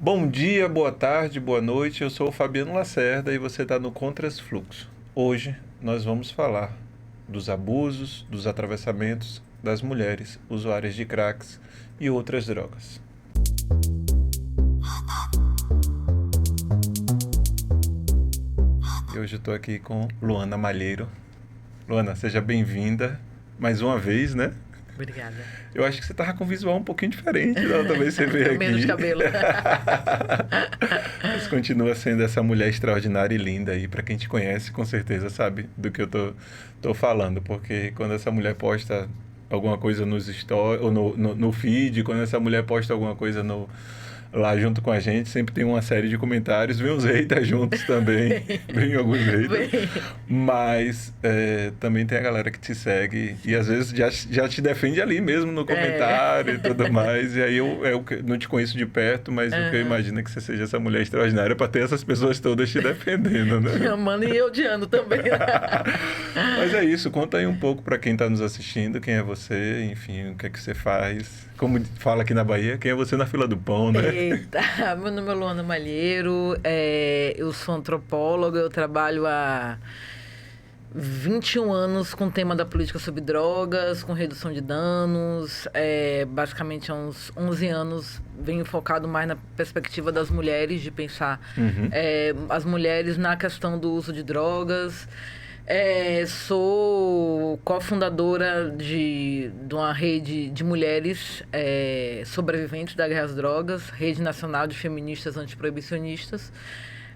Bom dia, boa tarde, boa noite. Eu sou o Fabiano Lacerda e você está no Contras Fluxo. Hoje nós vamos falar dos abusos, dos atravessamentos das mulheres usuárias de cracks e outras drogas. E hoje eu estou aqui com Luana Malheiro. Luana, seja bem-vinda mais uma vez, né? Obrigada. Eu acho que você tava com um visual um pouquinho diferente da outra vez que você veio aqui. Menos cabelo. Mas continua sendo essa mulher extraordinária e linda aí. Pra quem te conhece, com certeza sabe do que eu tô falando. Porque quando essa mulher posta alguma coisa nos stories, ou no feed, quando essa mulher posta alguma coisa lá junto com a gente, sempre tem uma série de comentários, vem uns haters juntos também, vem alguns haters, mas também tem a galera que te segue e às vezes já te defende ali mesmo no comentário e tudo mais, e aí eu não te conheço de perto, mas o que eu imagino é que você seja essa mulher extraordinária para ter essas pessoas todas te defendendo, né? Amando e odiando também. Mas é isso, conta aí um pouco para quem está nos assistindo, quem é você, enfim, o que é que você faz, como fala aqui na Bahia, quem é você na fila do pão, né? Eita, meu nome é Luana Malheiro, eu sou antropóloga, eu trabalho há 21 anos com o tema da política sobre drogas, com redução de danos, basicamente há uns 11 anos venho focado mais na perspectiva das mulheres, de pensar as mulheres na questão do uso de drogas. Sou cofundadora de uma rede de mulheres sobreviventes da guerra às drogas, Rede Nacional de Feministas Antiproibicionistas.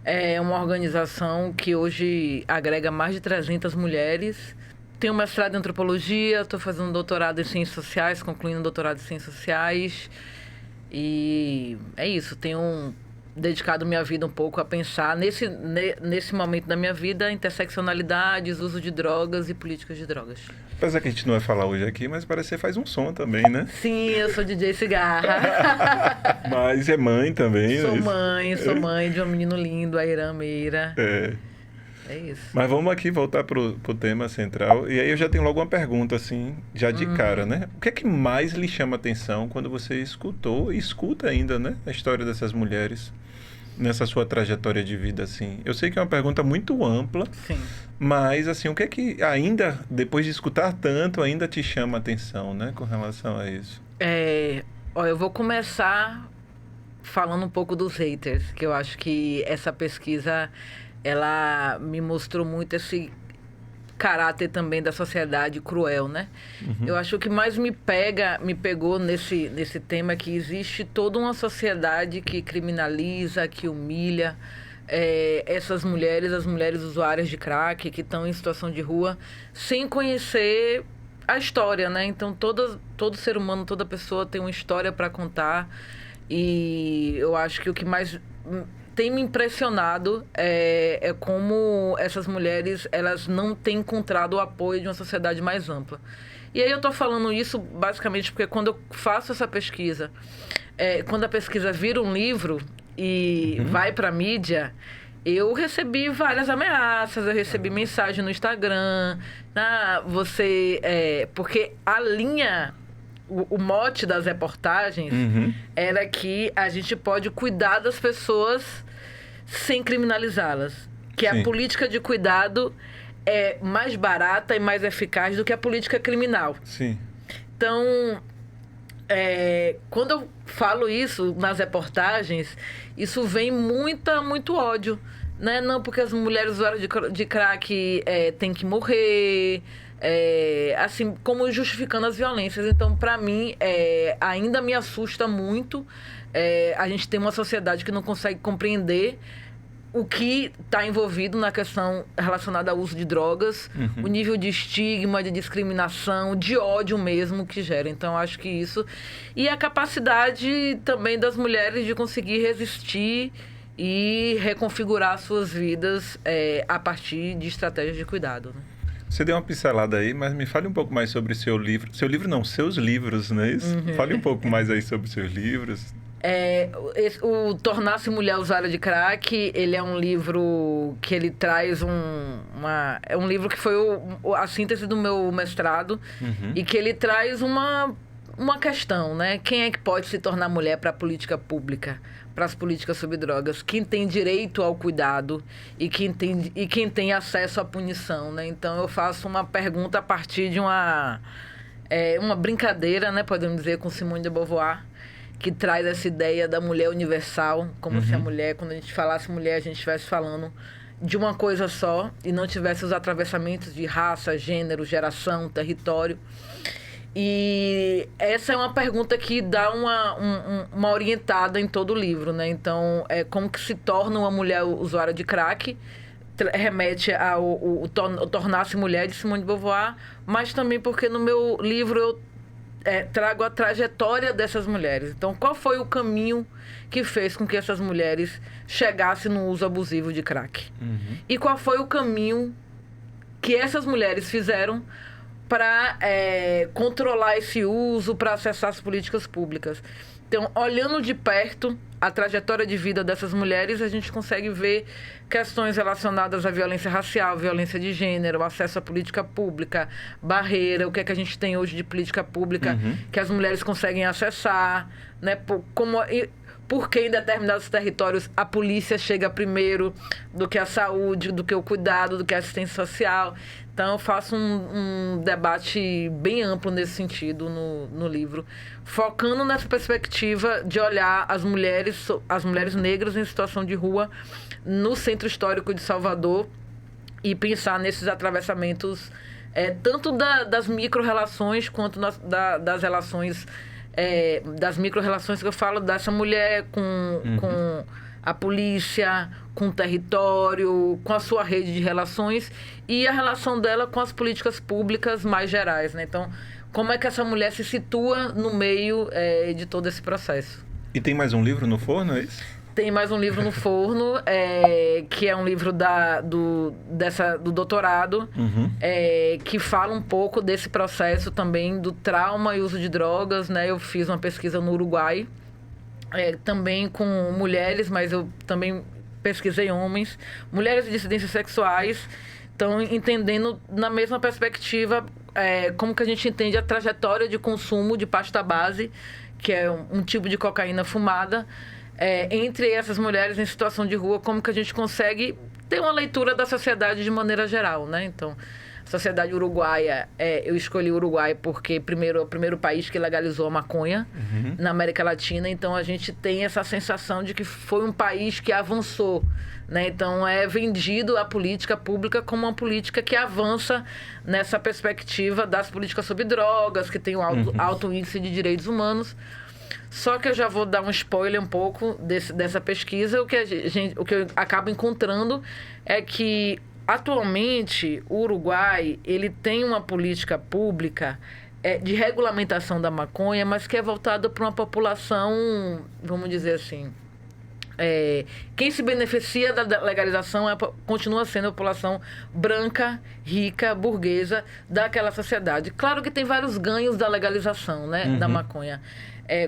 É uma organização que hoje agrega mais de 300 mulheres. Tenho mestrado em antropologia, estou fazendo um doutorado em ciências sociais, concluindo um doutorado em ciências sociais. E é isso, tenho dedicado minha vida um pouco a pensar nesse momento da minha vida, interseccionalidades, uso de drogas e políticas de drogas. Apesar que a gente não vai falar hoje aqui, mas parece que você faz um som também, né? Sim, eu sou DJ Cigarra. Mas é mãe também. Sou mãe de um menino lindo, a Irã Meira. É isso. Mas vamos aqui voltar pro tema central. E aí eu já tenho logo uma pergunta, assim, já de cara, né? O que é que mais lhe chama atenção quando você escutou e escuta ainda, né? A história dessas mulheres nessa sua trajetória de vida, assim. Eu sei que é uma pergunta muito ampla. Sim. Mas, assim, o que é que ainda, depois de escutar tanto, ainda te chama atenção, né? Com relação a isso. Eu vou começar falando um pouco dos haters, que eu acho que essa pesquisa ela me mostrou muito esse caráter também da sociedade cruel, né? Eu acho que o que mais me pegou nesse tema é que existe toda uma sociedade que criminaliza, que humilha essas mulheres, as mulheres usuárias de crack, que estão em situação de rua, sem conhecer a história, né? Então, todo ser humano, toda pessoa tem uma história para contar, e eu acho que o que mais tem me impressionado é como essas mulheres elas não têm encontrado o apoio de uma sociedade mais ampla. E aí eu estou falando isso basicamente porque quando eu faço essa pesquisa, quando a pesquisa vira um livro e vai para a mídia, eu recebi várias ameaças, eu recebi mensagem no Instagram, porque a linha... O mote das reportagens era que a gente pode cuidar das pessoas sem criminalizá-las. Que a política de cuidado é mais barata e mais eficaz do que a política criminal. Sim. Então, quando eu falo isso nas reportagens, isso vem muito ódio. Né? Não porque as mulheres usuárias de crack têm que morrer... assim, como justificando as violências. Então, para mim, ainda me assusta muito a gente ter uma sociedade que não consegue compreender o que está envolvido na questão relacionada ao uso de drogas, o nível de estigma, de discriminação, de ódio mesmo que gera. Então, acho que isso... E a capacidade também das mulheres de conseguir resistir e reconfigurar suas vidas a partir de estratégias de cuidado, né? Você deu uma pincelada aí, mas me fale um pouco mais sobre seu livro. Seu livro não, seus livros, não é isso? Fale um pouco mais aí sobre seus livros. O Tornar-se Mulher Usuária de Crack, ele é um livro que ele traz é um livro que foi a síntese do meu mestrado e que ele traz uma uma questão, né? Quem é que pode se tornar mulher para a política pública, para as políticas sobre drogas? Quem tem direito ao cuidado e quem tem acesso à punição, né? Então, eu faço uma pergunta a partir de uma brincadeira, né? Podemos dizer, com Simone de Beauvoir, que traz essa ideia da mulher universal, como se a mulher, quando a gente falasse mulher, a gente estivesse falando de uma coisa só e não tivesse os atravessamentos de raça, gênero, geração, território. E essa é uma pergunta que dá uma orientada em todo o livro, né? Então, como que se torna uma mulher usuária de crack, remete ao Tornar-se Mulher, de Simone de Beauvoir, mas também porque no meu livro eu trago a trajetória dessas mulheres. Então, qual foi o caminho que fez com que essas mulheres chegassem no uso abusivo de crack? E qual foi o caminho que essas mulheres fizeram para controlar esse uso, para acessar as políticas públicas? Então, olhando de perto a trajetória de vida dessas mulheres, a gente consegue ver questões relacionadas à violência racial, violência de gênero, acesso à política pública, barreira, o que é que a gente tem hoje de política pública que as mulheres conseguem acessar, né? Porque em determinados territórios a polícia chega primeiro do que a saúde, do que o cuidado, do que a assistência social. Então, eu faço um debate bem amplo nesse sentido no livro, focando nessa perspectiva de olhar as mulheres negras em situação de rua no Centro Histórico de Salvador e pensar nesses atravessamentos, tanto das micro-relações quanto das relações, das micro-relações que eu falo dessa mulher com a polícia, com o território, com a sua rede de relações e a relação dela com as políticas públicas mais gerais, né? Então, como é que essa mulher se situa no meio de todo esse processo? E tem mais um livro no forno, é isso? Tem mais um livro no forno, que é um livro do doutorado, que fala um pouco desse processo também do trauma e uso de drogas, né? Eu fiz uma pesquisa no Uruguai, também com mulheres, mas eu também pesquisei homens, mulheres de dissidências sexuais, então entendendo na mesma perspectiva como que a gente entende a trajetória de consumo de pasta base, que é um tipo de cocaína fumada, entre essas mulheres em situação de rua, como que a gente consegue ter uma leitura da sociedade de maneira geral, né? Então, a sociedade uruguaia, eu escolhi o Uruguai porque é o primeiro país que legalizou a maconha na América Latina, então a gente tem essa sensação de que foi um país que avançou, né? Então, é vendido a política pública como uma política que avança nessa perspectiva das políticas sobre drogas, que tem um alto índice de direitos humanos. Só que eu já vou dar um spoiler um pouco dessa pesquisa. O que eu acabo encontrando é que, atualmente, o Uruguai ele tem uma política pública de regulamentação da maconha, mas que é voltada para uma população, vamos dizer assim, quem se beneficia da legalização continua sendo a população branca, rica, burguesa daquela sociedade. Claro que tem vários ganhos da legalização, né, da maconha,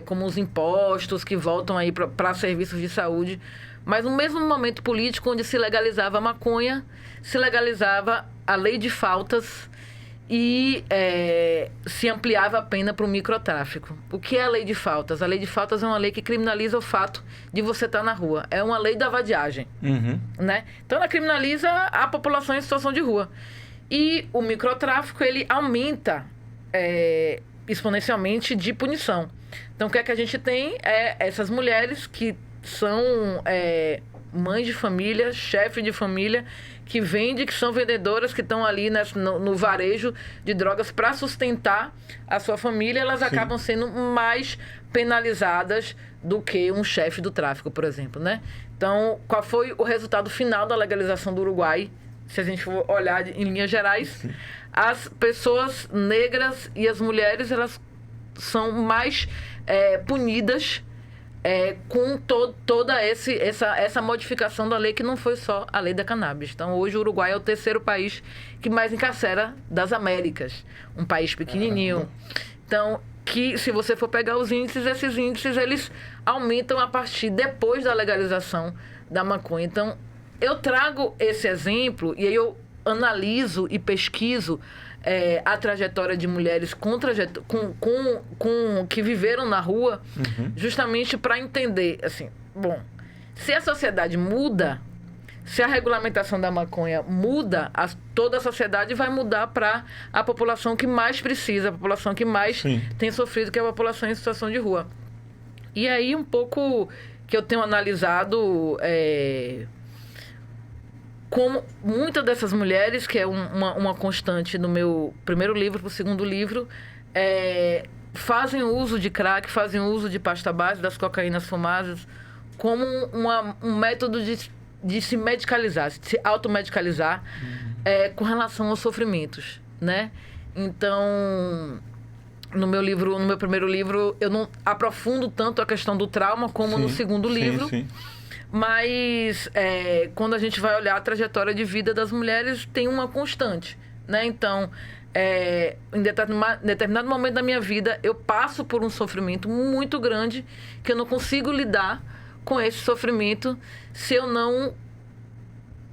como os impostos que voltam aí para serviços de saúde, mas no mesmo momento político onde se legalizava a maconha, se legalizava a lei de faltas e se ampliava a pena para o microtráfico. O que é a lei de faltas? A lei de faltas é uma lei que criminaliza o fato de você estar na rua. É uma lei da vadiagem, né? Então, ela criminaliza a população em situação de rua. E o microtráfico, ele aumenta exponencialmente de punição. Então, o que é que a gente tem? Essas mulheres que são mães de família, chefe de família, que são vendedoras, que estão ali no varejo de drogas para sustentar a sua família, elas acabam sendo mais penalizadas do que um chefe do tráfico, por exemplo, né? Então, qual foi o resultado final da legalização do Uruguai? Se a gente for olhar em linhas gerais, as pessoas negras e as mulheres, elas são mais punidas com toda essa modificação da lei, que não foi só a lei da cannabis. Então, hoje o Uruguai é o terceiro país que mais encarcera das Américas. Um país pequenininho. Então, que se você for pegar os índices, esses índices eles aumentam a partir depois da legalização da maconha. Então, eu trago esse exemplo e aí eu analiso e pesquiso a trajetória de mulheres com que viveram na rua, justamente para entender, assim, bom, se a sociedade muda, se a regulamentação da maconha muda, toda a sociedade vai mudar para a população que mais precisa, a população que mais tem sofrido, que é a população em situação de rua. E aí, um pouco que eu tenho analisado como muitas dessas mulheres, que é uma constante no meu primeiro livro para o segundo livro, fazem uso de crack, fazem uso de pasta base, das cocaínas fumadas, como um método de se medicalizar, de se automedicalizar com relação aos sofrimentos, né? Então, no meu primeiro livro, eu não aprofundo tanto a questão do trauma como no segundo livro. Sim. Mas quando a gente vai olhar a trajetória de vida das mulheres, tem uma constante, né? Então, em determinado momento da minha vida, eu passo por um sofrimento muito grande que eu não consigo lidar com esse sofrimento se eu não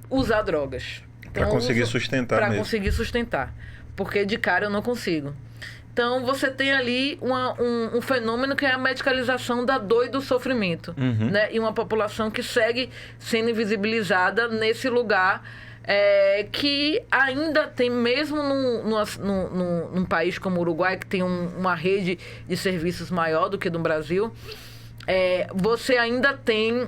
usar drogas. Para conseguir sustentar mesmo. Para conseguir sustentar. Porque de cara eu não consigo. Então, você tem ali um fenômeno que é a medicalização da dor e do sofrimento. Né? E uma população que segue sendo invisibilizada nesse lugar que ainda tem, mesmo num país como o Uruguai, que tem uma rede de serviços maior do que no Brasil, você ainda tem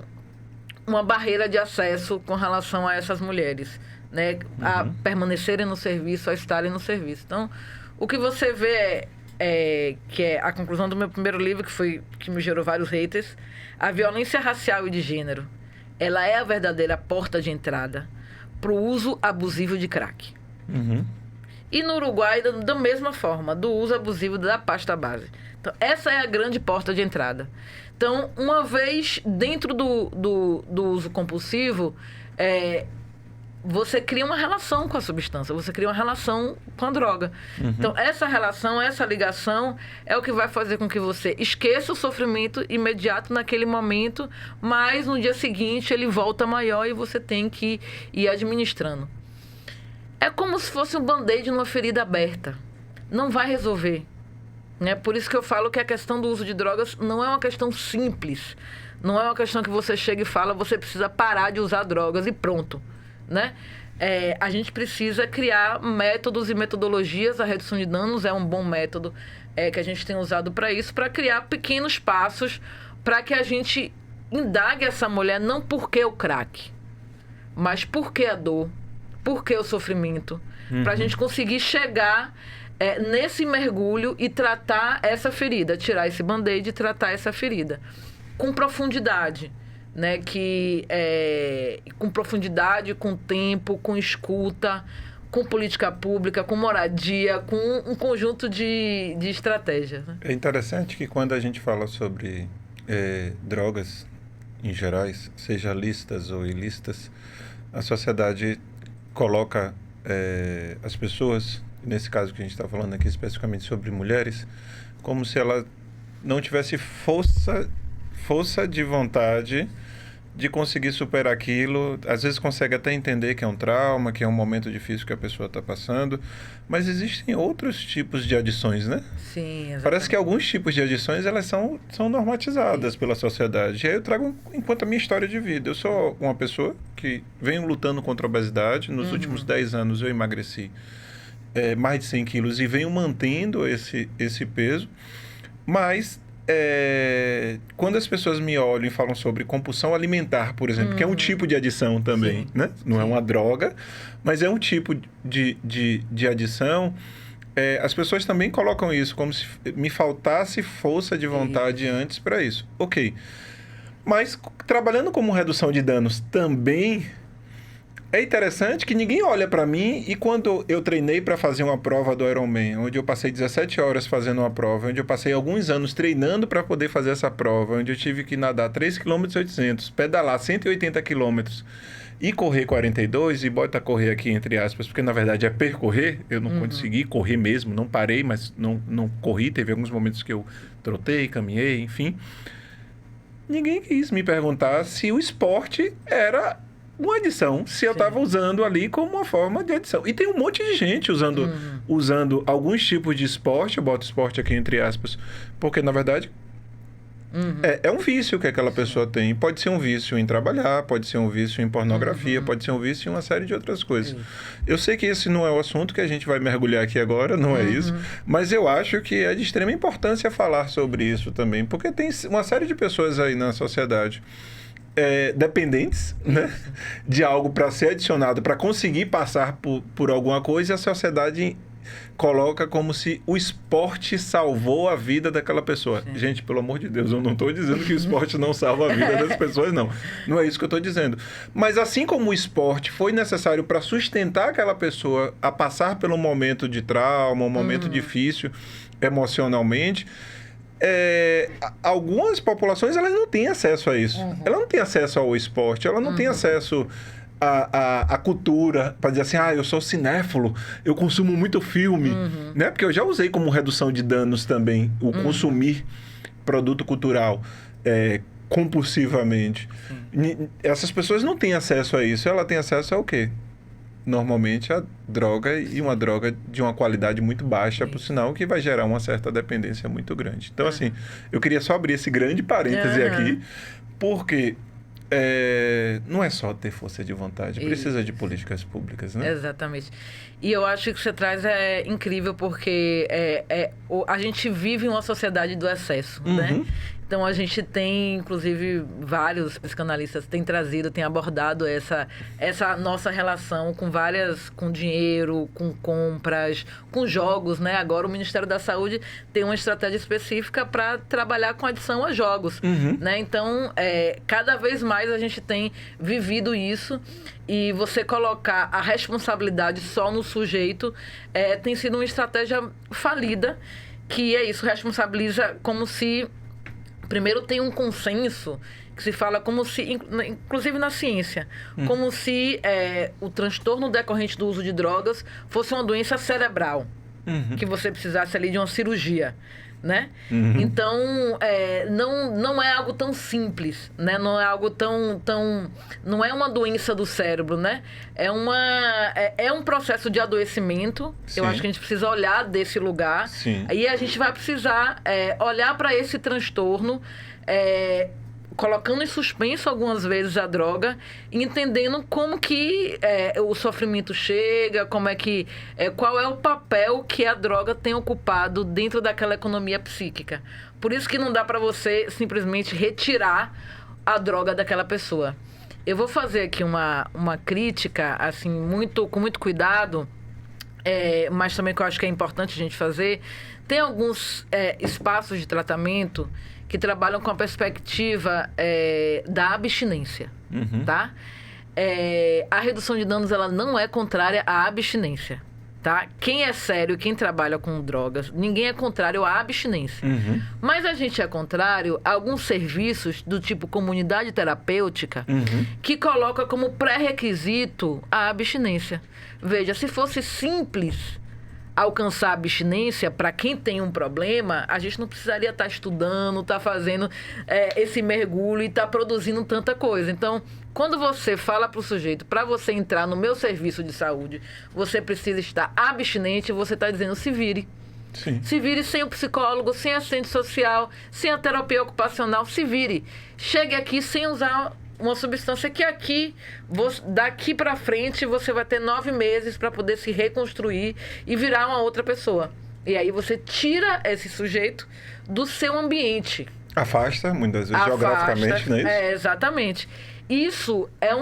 uma barreira de acesso com relação a essas mulheres, né? A permanecerem no serviço, a estarem no serviço. Então, o que você vê que é a conclusão do meu primeiro livro, que me gerou vários haters, a violência racial e de gênero, ela é a verdadeira porta de entrada para o uso abusivo de crack. E no Uruguai, da mesma forma, do uso abusivo da pasta base. Então, essa é a grande porta de entrada. Então, uma vez dentro do uso compulsivo, você cria uma relação com a substância, você cria uma relação com a droga. Então, essa relação, essa ligação é o que vai fazer com que você esqueça o sofrimento imediato naquele momento, mas no dia seguinte ele volta maior e você tem que ir administrando. É como se fosse um band-aid numa ferida aberta. Não vai resolver. Né? Por isso que eu falo que a questão do uso de drogas não é uma questão simples. Não é uma questão que você chega e fala, você precisa parar de usar drogas e pronto. Né? A gente precisa criar métodos e metodologias. A redução de danos é um bom método que a gente tem usado para isso, para criar pequenos passos para que a gente indague essa mulher não porque o crack, mas porque a dor, porque o sofrimento, para a gente conseguir chegar nesse mergulho e tratar essa ferida, tirar esse band-aid e tratar essa ferida com profundidade. Né, com profundidade, com tempo, com escuta, com política pública, com moradia, com um conjunto de estratégias. Né? É interessante que quando a gente fala sobre drogas em gerais, seja lícitas ou ilícitas, a sociedade coloca as pessoas, nesse caso que a gente está falando aqui especificamente sobre mulheres, como se ela não tivesse força de vontade de conseguir superar aquilo. Às vezes consegue até entender que é um trauma, que é um momento difícil que a pessoa está passando, mas existem outros tipos de adições, né? Sim, exatamente. Parece que alguns tipos de adições, elas são normatizadas pela sociedade. E aí eu trago enquanto a minha história de vida. Eu sou uma pessoa que venho lutando contra a obesidade. Nos últimos 10 anos eu emagreci mais de 100 quilos e venho mantendo esse peso, mas quando as pessoas me olham e falam sobre compulsão alimentar, por exemplo, que é um tipo de adição também, né? Não é uma droga, mas é um tipo de adição, as pessoas também colocam isso como se me faltasse força de vontade antes para isso. Ok. Mas trabalhando como redução de danos também, é interessante que ninguém olha para mim, e quando eu treinei para fazer uma prova do Ironman, onde eu passei 17 horas fazendo uma prova, onde eu passei alguns anos treinando para poder fazer essa prova, onde eu tive que nadar 3,8 km, pedalar 180 km e correr 42, e bota correr aqui entre aspas, porque na verdade é percorrer, eu não consegui correr mesmo, não parei, mas não corri, teve alguns momentos que eu trotei, caminhei, enfim. Ninguém quis me perguntar se o esporte era uma adição se eu estava usando ali como uma forma de adição. E tem um monte de gente usando alguns tipos de esporte, eu boto esporte aqui entre aspas, porque na verdade é um vício que aquela pessoa tem. Pode ser um vício em trabalhar, pode ser um vício em pornografia, pode ser um vício em uma série de outras coisas. Eu sei que esse não é o assunto que a gente vai mergulhar aqui agora, não é isso, mas eu acho que é de extrema importância falar sobre isso também, porque tem uma série de pessoas aí na sociedade dependentes, né, de algo para ser adicionado, para conseguir passar por alguma coisa, e a sociedade coloca como se o esporte salvou a vida daquela pessoa. Sim. Gente, pelo amor de Deus, eu não estou dizendo que o esporte não salva a vida das pessoas, não. Não é isso que eu estou dizendo. Mas assim como o esporte foi necessário para sustentar aquela pessoa a passar pelo momento de trauma, um momento difícil emocionalmente, algumas populações elas não têm acesso a isso. Ela não tem acesso ao esporte, ela não tem acesso à cultura, para dizer assim, eu sou cinéfilo, eu consumo muito filme, né? Porque eu já usei como redução de danos também o consumir produto cultural compulsivamente. Essas pessoas não têm acesso a isso. Ela tem acesso ao quê? Normalmente a droga, e uma droga de uma qualidade muito baixa, por sinal, que vai gerar uma certa dependência muito grande. Então, assim, eu queria só abrir esse grande parêntese aqui, porque não é só ter força de vontade, precisa de políticas públicas, né? Exatamente. E eu acho que o que você traz é incrível, porque a gente vive uma sociedade do excesso, né? Então, a gente tem, inclusive, vários psicanalistas têm abordado essa nossa relação com dinheiro, com compras, com jogos, né? Agora, o Ministério da Saúde tem uma estratégia específica para trabalhar com adição a jogos, né? Então, cada vez mais a gente tem vivido isso, e você colocar a responsabilidade só no sujeito tem sido uma estratégia falida, que é isso, responsabiliza como se... Primeiro, tem um consenso que se fala como se, inclusive na ciência, como se o transtorno decorrente do uso de drogas fosse uma doença cerebral, que você precisasse ali de uma cirurgia, né? Então, não é algo tão simples, né? Não é algo tão não é uma doença do cérebro, né? É um processo de adoecimento. Sim. Eu acho que a gente precisa olhar desse lugar. Sim. Aí a gente vai precisar olhar para esse transtorno, colocando em suspenso algumas vezes a droga, entendendo como que o sofrimento chega, qual é o papel que a droga tem ocupado dentro daquela economia psíquica. Por isso que não dá para você simplesmente retirar a droga daquela pessoa. Eu vou fazer aqui uma crítica, assim, com muito cuidado, mas também que eu acho que é importante a gente fazer. Tem alguns espaços de tratamento que trabalham com a perspectiva da abstinência, tá? A redução de danos, ela não é contrária à abstinência, tá? Quem é sério, quem trabalha com drogas, ninguém é contrário à abstinência. Mas a gente é contrário a alguns serviços do tipo comunidade terapêutica que coloca como pré-requisito a abstinência. Veja, se fosse simples alcançar a abstinência, para quem tem um problema, a gente não precisaria estar estudando, estar fazendo esse mergulho e estar produzindo tanta coisa. Então, quando você fala para o sujeito, para você entrar no meu serviço de saúde, você precisa estar abstinente, você está dizendo, se vire. Sim. Se vire sem o psicólogo, sem assistente social, sem a terapia ocupacional, se vire. Chegue aqui sem usar uma substância que daqui para frente, você vai ter 9 meses para poder se reconstruir e virar uma outra pessoa. E aí você tira esse sujeito do seu ambiente. Afasta, muitas vezes, geograficamente, não é isso? Exatamente. Isso é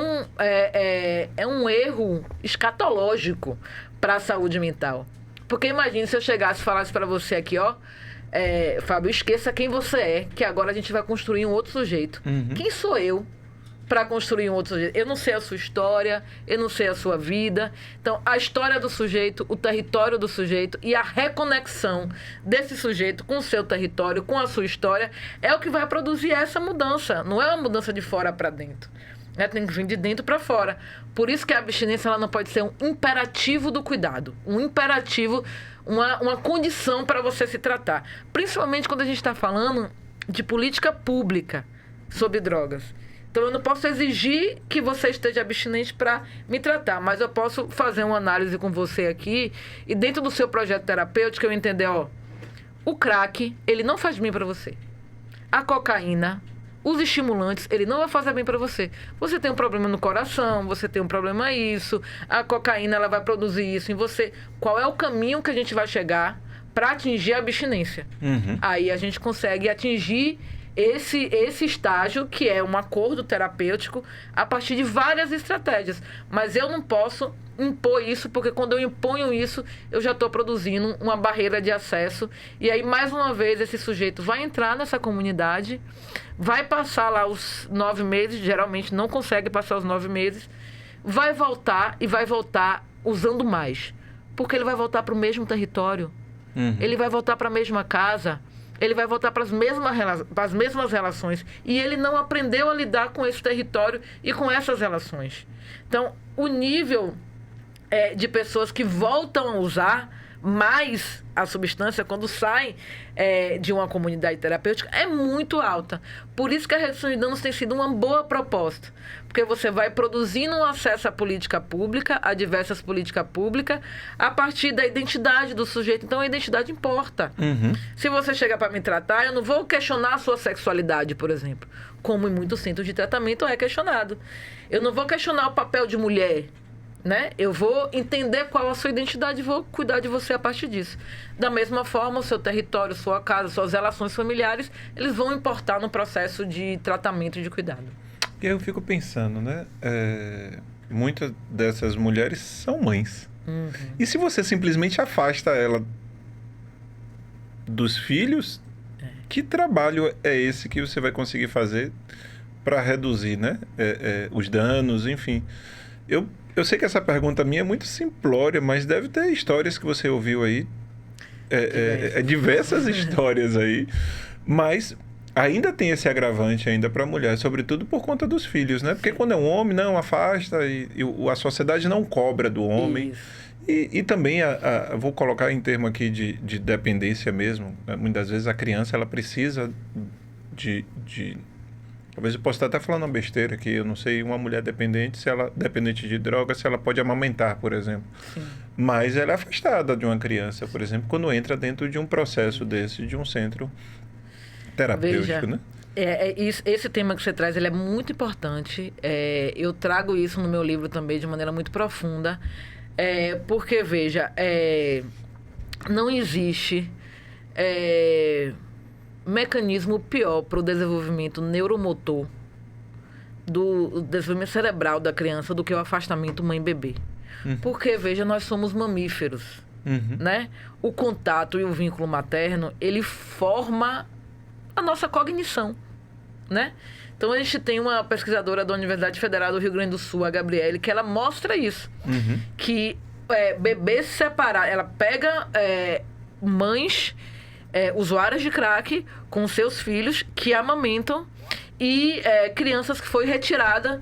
um erro escatológico para a saúde mental. Porque imagine se eu chegasse e falasse para você aqui, Fábio, esqueça quem você é, que agora a gente vai construir um outro sujeito. Quem sou eu para construir um outro sujeito? Eu não sei a sua história, eu não sei a sua vida. Então, a história do sujeito, o território do sujeito e a reconexão desse sujeito com o seu território, com a sua história, é o que vai produzir essa mudança. Não é uma mudança de fora para dentro. Tem que vir de dentro para fora. Por isso que a abstinência ela não pode ser um imperativo do cuidado. Um imperativo, uma condição para você se tratar. Principalmente quando a gente está falando de política pública sobre drogas. Então, eu não posso exigir que você esteja abstinente para me tratar, mas eu posso fazer uma análise com você aqui e dentro do seu projeto terapêutico eu entender, ó, o crack, ele não faz bem para você. A cocaína, os estimulantes, ele não vai fazer bem para você. Você tem um problema no coração, você tem um problema isso, a cocaína ela vai produzir isso em você. Qual é o caminho que a gente vai chegar para atingir a abstinência? Aí a gente consegue atingir esse estágio, que é um acordo terapêutico, a partir de várias estratégias. Mas eu não posso impor isso, porque quando eu imponho isso, eu já estou produzindo uma barreira de acesso. E aí, mais uma vez, esse sujeito vai entrar nessa comunidade, vai passar lá os 9 meses, geralmente não consegue passar os 9 meses, vai voltar e vai voltar usando mais. Porque ele vai voltar para o mesmo território, ele vai voltar para a mesma casa, ele vai voltar para as mesmas relações. E ele não aprendeu a lidar com esse território e com essas relações. Então, o nível de pessoas que voltam a usar mais a substância quando saem de uma comunidade terapêutica é muito alta. Por isso que a redução de danos tem sido uma boa proposta. Porque você vai produzindo um acesso à política pública, a diversas políticas públicas, a partir da identidade do sujeito. Então, a identidade importa. Se você chegar para me tratar, eu não vou questionar a sua sexualidade, por exemplo, como em muitos centros de tratamento é questionado. Eu não vou questionar o papel de mulher, né? Eu vou entender qual a sua identidade e vou cuidar de você a partir disso. Da mesma forma, o seu território, sua casa, suas relações familiares, eles vão importar no processo de tratamento e de cuidado. E eu fico pensando, né? Muitas dessas mulheres são mães. E se você simplesmente afasta ela dos filhos, que trabalho é esse que você vai conseguir fazer para reduzir, né? Os danos, enfim. Eu sei que essa pergunta minha é muito simplória, mas deve ter histórias que você ouviu aí. Diversas histórias aí. Mas ainda tem esse agravante ainda para a mulher, sobretudo por conta dos filhos, né? Porque quando é um homem, não, afasta e a sociedade não cobra do homem. E também, vou colocar em termo aqui de dependência mesmo. Muitas vezes a criança ela precisa de talvez eu possa estar até falando uma besteira aqui, eu não sei, uma mulher dependente, se ela dependente de droga, se ela pode amamentar, por exemplo. Sim. Mas ela é afastada de uma criança, por exemplo, quando entra dentro de um processo desse, de um centro terapêutico, Veja, né? Esse tema que você traz, ele é muito importante. Eu trago isso no meu livro também de maneira muito profunda. Porque, veja, não existe mecanismo pior para o desenvolvimento neuromotor, do desenvolvimento cerebral da criança do que o afastamento mãe-bebê. Porque, veja, nós somos mamíferos, né? O contato e o vínculo materno, ele forma a nossa cognição, né? Então, a gente tem uma pesquisadora da Universidade Federal do Rio Grande do Sul, a Gabriele, que ela mostra isso, que bebês separados, ela pega mães usuárias de crack com seus filhos que amamentam e crianças que foi retirada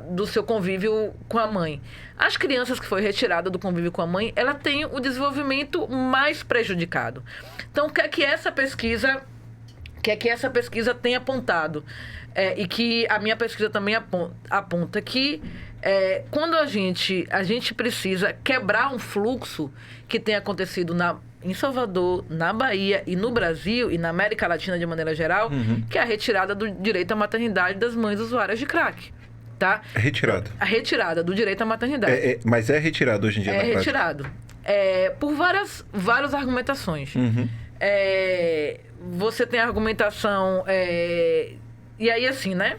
do seu convívio com a mãe. As crianças que foi retirada do convívio com a mãe, ela tem o desenvolvimento mais prejudicado. Então, o que é que essa pesquisa tem apontado? E que a minha pesquisa também aponta que quando a gente precisa quebrar um fluxo que tem acontecido em Salvador, na Bahia e no Brasil e na América Latina de maneira geral, que é a retirada do direito à maternidade das mães usuárias de crack. Tá? Retirada. A retirada do direito à maternidade. Mas é retirado hoje em dia na prática? É retirado. Por várias argumentações. Você tem a argumentação... E aí, assim, né?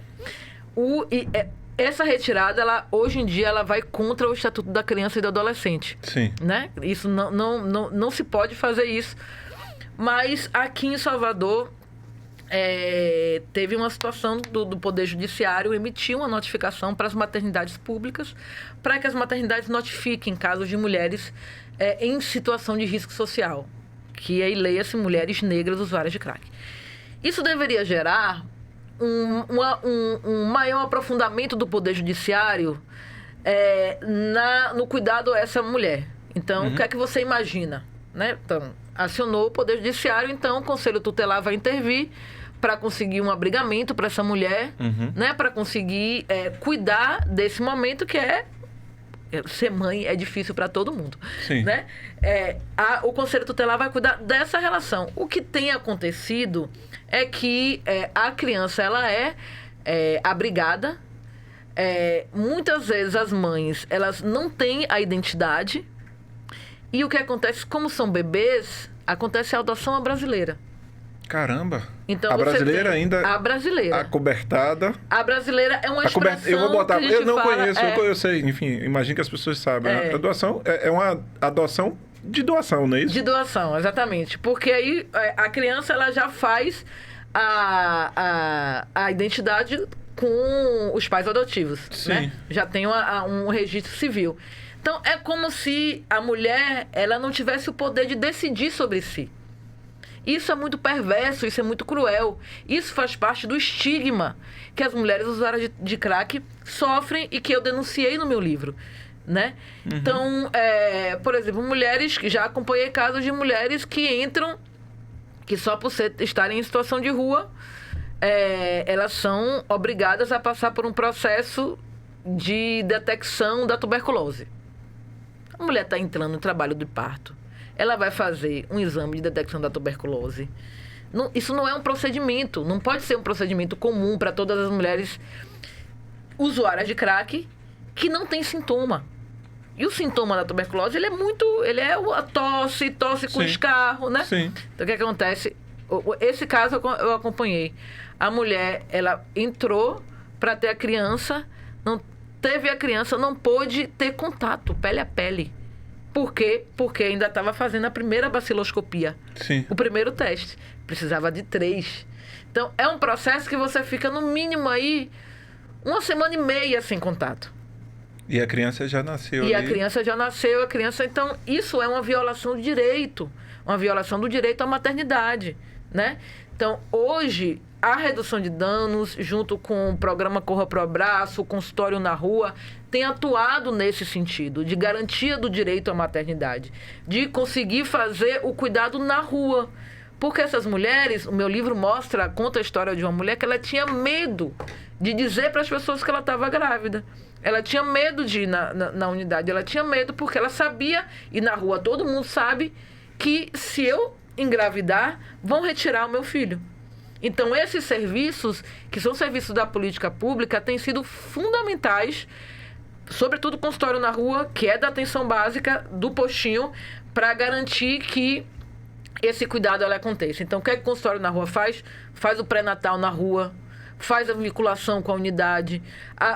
Essa retirada, hoje em dia, ela vai contra o Estatuto da Criança e do Adolescente. Sim. Né? Isso não se pode fazer isso. Mas aqui em Salvador, teve uma situação do Poder Judiciário emitir uma notificação para as maternidades públicas, para que as maternidades notifiquem casos de mulheres em situação de risco social, que aí leia-se mulheres negras usuárias de crack. Isso deveria gerar um maior aprofundamento do Poder Judiciário no cuidado a essa mulher. Então, o que é que você imagina? Né? Então, acionou o Poder Judiciário, então o Conselho Tutelar vai intervir para conseguir um abrigamento para essa mulher, né? Para conseguir cuidar desse momento que ser mãe é difícil para todo mundo. Sim. Né? O Conselho Tutelar vai cuidar dessa relação. O que tem acontecido é que a criança ela é abrigada. Muitas vezes as mães elas não têm a identidade. E o que acontece, como são bebês, acontece a adoção à brasileira. Caramba! Então, a brasileira ainda... A brasileira. Acobertada... A brasileira é uma expressão eu vou botar... que a gente Eu não fala, conheço, eu sei. Enfim, imagino que as pessoas sabem. A doação é uma adoção de doação, não é isso? De doação, exatamente. Porque aí a criança ela já faz a identidade com os pais adotivos. Sim. Né? Já tem um registro civil. Então, é como se a mulher ela não tivesse o poder de decidir sobre si. Isso é muito perverso, isso é muito cruel. Isso faz parte do estigma que as mulheres usuárias de crack sofrem e que eu denunciei no meu livro, né? Então, por exemplo, mulheres... Já acompanhei casos de mulheres que entram, que só por estarem em situação de rua, elas são obrigadas a passar por um processo de detecção da tuberculose. A mulher está entrando no trabalho de parto. Ela vai fazer um exame de detecção da tuberculose. Isso não é um procedimento. Não pode ser um procedimento comum para todas as mulheres usuárias de crack que não tem sintoma. E o sintoma da tuberculose, ele é a tosse com escarro, né? Sim. Então, o que acontece? Esse caso eu acompanhei. A mulher, ela entrou para ter a criança, não teve a criança, não pôde ter contato, pele a pele. Por quê? Porque ainda estava fazendo a primeira baciloscopia. Sim. O primeiro teste. Precisava de 3. Então, é um processo que você fica, no mínimo, aí, 1 semana e meia sem contato. E a criança já nasceu ali. A criança já nasceu, Então, isso é uma violação do direito. Uma violação do direito à maternidade, né? Então, hoje, a redução de danos, junto com o programa Corra Pro Abraço, o consultório na rua, tem atuado nesse sentido, de garantia do direito à maternidade, de conseguir fazer o cuidado na rua. Porque essas mulheres, o meu livro conta a história de uma mulher que ela tinha medo de dizer para as pessoas que ela estava grávida. Ela tinha medo de ir na unidade, ela tinha medo porque ela sabia, e na rua todo mundo sabe, que se eu engravidar, vão retirar o meu filho. Então, esses serviços, que são serviços da política pública, têm sido fundamentais, sobretudo o consultório na rua, que é da atenção básica do postinho, para garantir que esse cuidado aconteça. Então, o que o consultório na rua faz? Faz o pré-natal na rua, faz a vinculação com a unidade,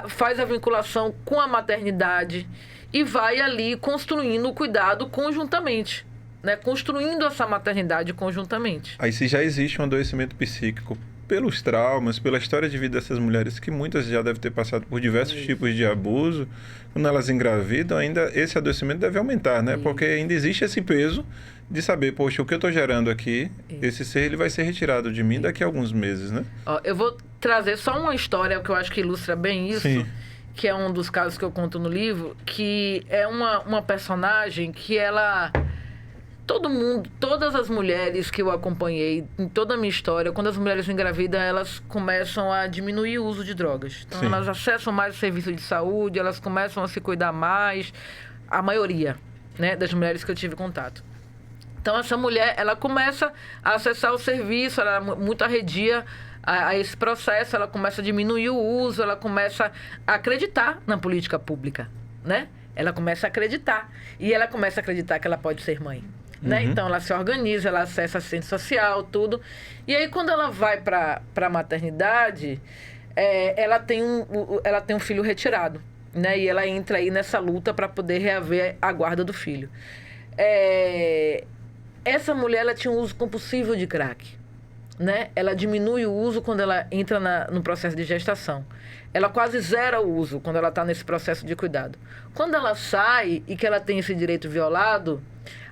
faz a vinculação com a maternidade e vai ali construindo o cuidado conjuntamente. Né, construindo essa maternidade conjuntamente. Aí se já existe um adoecimento psíquico pelos traumas, pela história de vida dessas mulheres, que muitas já devem ter passado por diversos tipos de abuso, quando elas engravidam, ainda esse adoecimento deve aumentar, né? Porque ainda existe esse peso de saber, poxa, o que eu estou gerando aqui, esse ser ele vai ser retirado de mim daqui a alguns meses, né? Eu vou trazer só uma história que eu acho que ilustra bem isso. Sim. Que é um dos casos que eu conto no livro, que é uma personagem que ela... Todas as mulheres que eu acompanhei, em toda a minha história, quando as mulheres engravidam, elas começam a diminuir o uso de drogas. Então, elas acessam mais o serviço de saúde, elas começam a se cuidar mais. A maioria, né, das mulheres que eu tive contato. Então, essa mulher, ela começa a acessar o serviço, ela é muito arredia a esse processo, ela começa a diminuir o uso, ela começa a acreditar na política pública, né? Ela começa a acreditar. E ela começa a acreditar que ela pode ser mãe. Né? Então, ela se organiza, ela acessa assistente social, tudo. E aí, quando ela vai para a maternidade, ela tem um filho retirado. Né? E ela entra aí nessa luta para poder reaver a guarda do filho. Essa mulher, ela tinha um uso compulsivo de crack. Né? Ela diminui o uso quando ela entra no processo de gestação. Ela quase zera o uso quando ela está nesse processo de cuidado. Quando ela sai e que ela tem esse direito violado...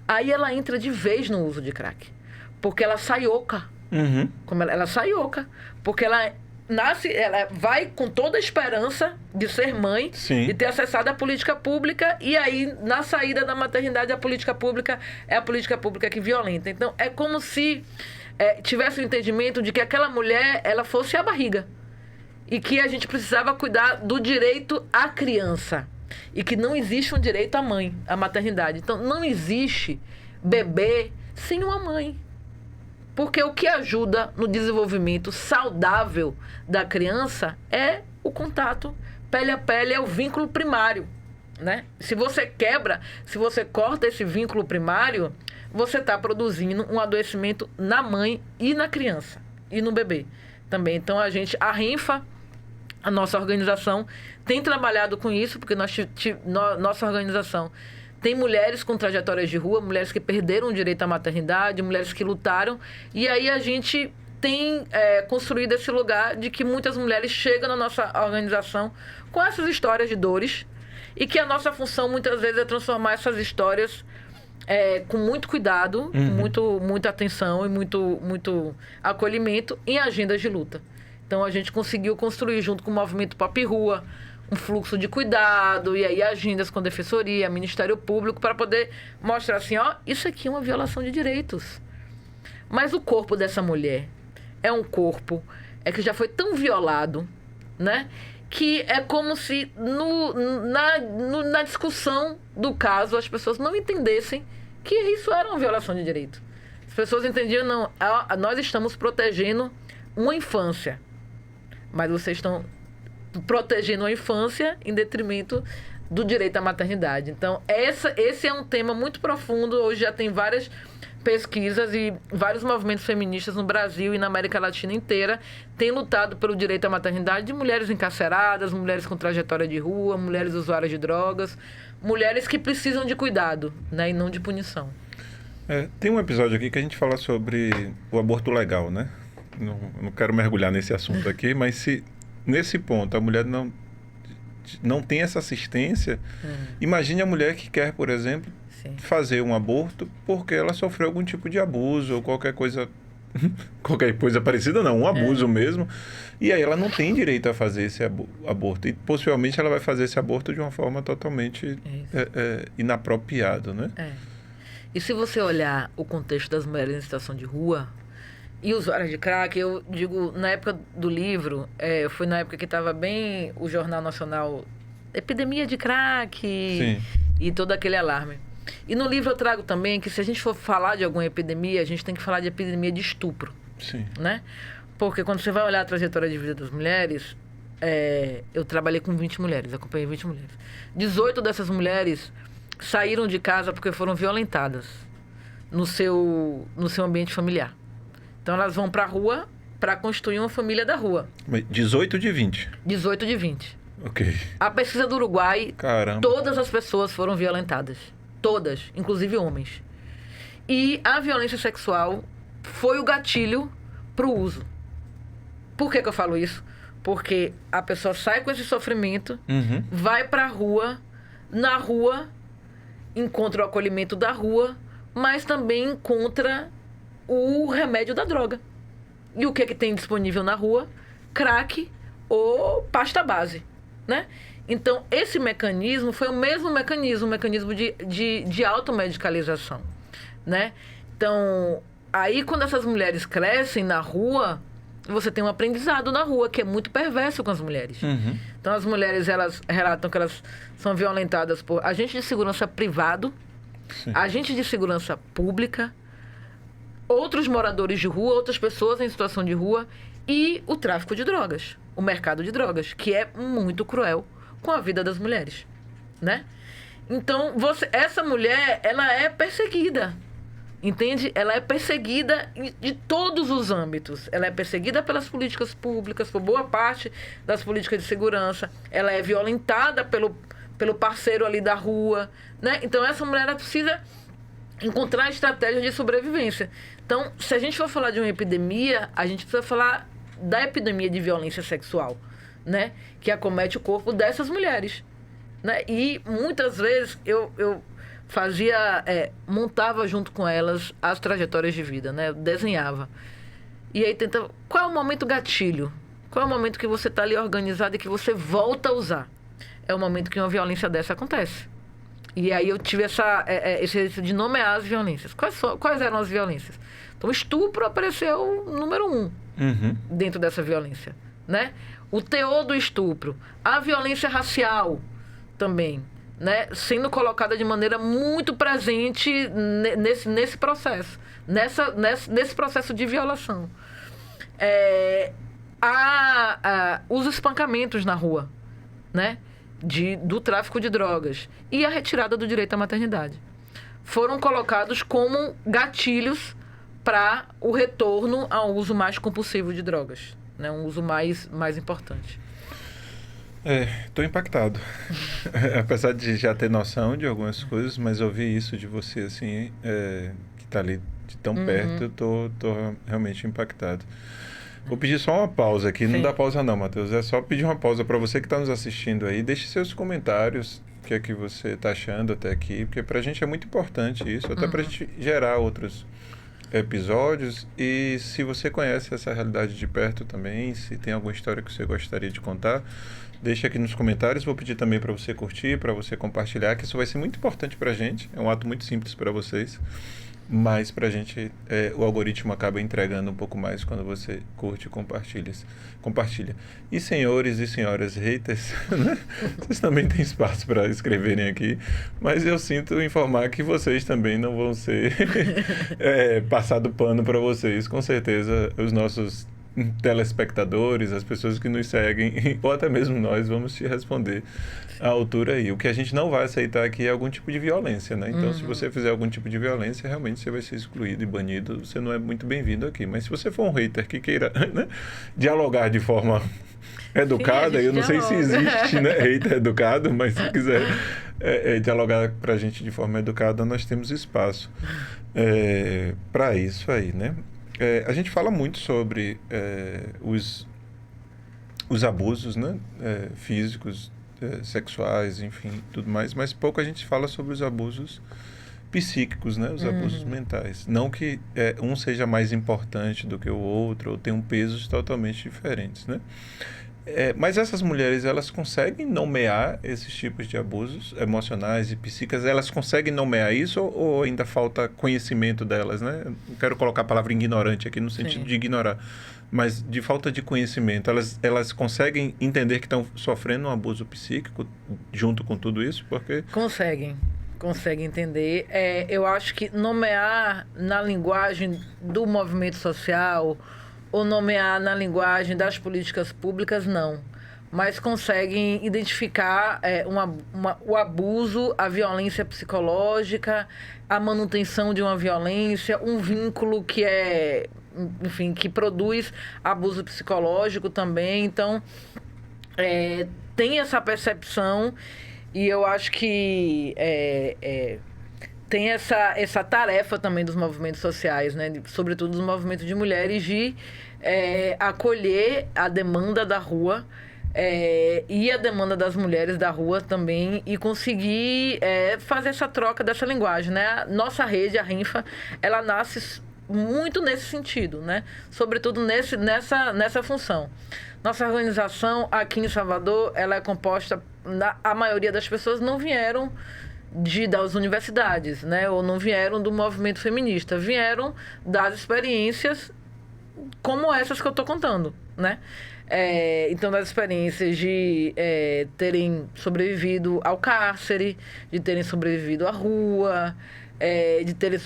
Aí ela entra de vez no uso de crack. Porque ela sai oca. Ela sai oca. Porque ela vai com toda a esperança de ser mãe, de ter acessado a política pública, e aí, na saída da maternidade, a política pública é a política pública que violenta. Então, é como se tivesse o entendimento de que aquela mulher, ela fosse a barriga. E que a gente precisava cuidar do direito à criança. E que não existe um direito à mãe, à maternidade. Então, não existe bebê sem uma mãe. Porque o que ajuda no desenvolvimento saudável da criança é o contato pele a pele, é o vínculo primário, né? Se você corta esse vínculo primário, você está produzindo um adoecimento na mãe e na criança, e no bebê também. Então, a Rinfa, a nossa organização, tem trabalhado com isso, porque nossa organização tem mulheres com trajetórias de rua, mulheres que perderam o direito à maternidade, mulheres que lutaram. E aí a gente tem construído esse lugar de que muitas mulheres chegam na nossa organização com essas histórias de dores e que a nossa função muitas vezes é transformar essas histórias com muito cuidado, com muita atenção e muito acolhimento em agendas de luta. Então a gente conseguiu construir junto com o movimento Pop Rua um fluxo de cuidado, e aí agendas com a Defensoria, Ministério Público, para poder mostrar assim, isso aqui é uma violação de direitos. Mas o corpo dessa mulher é um corpo que já foi tão violado, né? Que é como se na discussão do caso as pessoas não entendessem que isso era uma violação de direito. As pessoas entendiam, não, nós estamos protegendo uma infância, mas vocês estão protegendo a infância em detrimento do direito à maternidade. Então, esse é um tema muito profundo. Hoje já tem várias pesquisas e vários movimentos feministas no Brasil e na América Latina inteira têm lutado pelo direito à maternidade de mulheres encarceradas, mulheres com trajetória de rua, mulheres usuárias de drogas, mulheres que precisam de cuidado, né, e não de punição. Tem um episódio aqui que a gente fala sobre o aborto legal, né? Não quero mergulhar nesse assunto aqui, mas se nesse ponto a mulher não tem essa assistência, imagine a mulher que quer, por exemplo, fazer um aborto porque ela sofreu algum tipo de abuso ou qualquer coisa parecida, não, um abuso mesmo, e aí ela não tem direito a fazer esse aborto, e possivelmente ela vai fazer esse aborto de uma forma totalmente inapropriada, né? E se você olhar o contexto das mulheres em situação de rua e usuárias de crack, eu digo, na época do livro, foi na época que estava bem o Jornal Nacional, epidemia de crack e todo aquele alarme. E no livro eu trago também que se a gente for falar de alguma epidemia, a gente tem que falar de epidemia de estupro. Sim. Né? Porque quando você vai olhar a trajetória de vida das mulheres, eu trabalhei com 20 mulheres, acompanhei 20 mulheres. 18 dessas mulheres saíram de casa porque foram violentadas no seu ambiente familiar. Então elas vão para a rua para constituir uma família da rua. 18 de 20? 18 de 20. Ok. A pesquisa do Uruguai, caramba, todas as pessoas foram violentadas. Todas, inclusive homens. E a violência sexual foi o gatilho para o uso. Por que eu falo isso? Porque a pessoa sai com esse sofrimento, vai para a rua, na rua, encontra o acolhimento da rua, mas também encontra o remédio da droga. E o que tem disponível na rua? Crack ou pasta base, né? Então, esse mecanismo foi o mesmo mecanismo, um mecanismo de automedicalização, né? Então, aí quando essas mulheres crescem na rua, você tem um aprendizado na rua, que é muito perverso com as mulheres. Então, as mulheres, elas relatam que elas são violentadas por agente de segurança privado, agente de segurança pública, outros moradores de rua, outras pessoas em situação de rua e o tráfico de drogas, o mercado de drogas, que é muito cruel com a vida das mulheres, né? Então, essa mulher, ela é perseguida, entende? Ela é perseguida de todos os âmbitos. Ela é perseguida pelas políticas públicas, por boa parte das políticas de segurança. Ela é violentada pelo parceiro ali da rua, né? Então, essa mulher, ela precisa encontrar estratégias de sobrevivência. Então, se a gente for falar de uma epidemia, a gente precisa falar da epidemia de violência sexual, né? Que acomete o corpo dessas mulheres, né? E muitas vezes eu montava junto com elas as trajetórias de vida, né? Eu desenhava. E aí tentava, qual é o momento gatilho? Qual é o momento que você está ali organizado e que você volta a usar? É o momento que uma violência dessa acontece. E aí eu tive esse exercício de nomear as violências. Quais eram as violências? Então, o estupro apareceu número 1 dentro dessa violência, né? O teor do estupro. A violência racial também, né? Sendo colocada de maneira muito presente nesse processo. Nesse processo de violação. Os espancamentos na rua, né? Do tráfico de drogas e a retirada do direito à maternidade. Foram colocados como gatilhos para o retorno ao uso mais compulsivo de drogas, né? Um uso mais importante. Estou impactado. Apesar de já ter noção de algumas coisas, mas ouvir isso de você, assim, que está ali de tão perto, eu tô realmente impactado. Vou pedir só uma pausa aqui. Sim. Não dá pausa não, Matheus. É só pedir uma pausa para você que está nos assistindo aí. Deixe seus comentários, o que é que você está achando até aqui, porque para a gente é muito importante isso, até para a gente gerar outros episódios. E se você conhece essa realidade de perto também, se tem alguma história que você gostaria de contar, deixa aqui nos comentários. Vou pedir também para você curtir, para você compartilhar, que isso vai ser muito importante para a gente. É um ato muito simples para vocês. Mas pra gente, o algoritmo acaba entregando um pouco mais quando você curte e compartilha. E senhores e senhoras haters, né? Vocês também têm espaço para escreverem aqui, mas eu sinto informar que vocês também não vão ser passado pano para vocês. Com certeza, os nossos telespectadores, as pessoas que nos seguem, ou até mesmo nós, vamos te responder à altura aí. O que a gente não vai aceitar aqui é algum tipo de violência, né? Então, se você fizer algum tipo de violência, realmente você vai ser excluído e banido, você não é muito bem-vindo aqui. Mas se você for um hater que queira, né, dialogar de forma educada, eu não sei se existe, né, hater educado, mas se quiser dialogar pra gente de forma educada, nós temos espaço para isso aí, né? A gente fala muito sobre os abusos, né? Físicos, sexuais, enfim, tudo mais, mas pouco a gente fala sobre os abusos psíquicos, né? Os abusos mentais. Não que um seja mais importante do que o outro, ou tenham pesos totalmente diferentes, né? Mas essas mulheres, elas conseguem nomear esses tipos de abusos emocionais e psíquicos? Elas conseguem nomear isso ou ainda falta conhecimento delas, né? Não quero colocar a palavra ignorante aqui no sentido de ignorar, mas de falta de conhecimento. Elas conseguem entender que estão sofrendo um abuso psíquico junto com tudo isso? Porque... Conseguem entender. Eu acho que nomear na linguagem do movimento social ou nomear na linguagem das políticas públicas, não. Mas conseguem identificar o abuso, a violência psicológica, a manutenção de uma violência, um vínculo que que produz abuso psicológico também. Então, tem essa percepção e eu acho que tem essa tarefa também dos movimentos sociais, né? Sobretudo dos movimentos de mulheres, de acolher a demanda da rua e a demanda das mulheres da rua também e conseguir fazer essa troca dessa linguagem, né? Nossa rede, a Rinfa, ela nasce muito nesse sentido, né? Sobretudo nessa função. Nossa organização aqui em Salvador, ela é composta, a maioria das pessoas não vieram das universidades, né? Ou não vieram do movimento feminista, vieram das experiências como essas que eu estou contando, né? Então, das experiências de terem sobrevivido ao cárcere, de terem sobrevivido à rua, de terem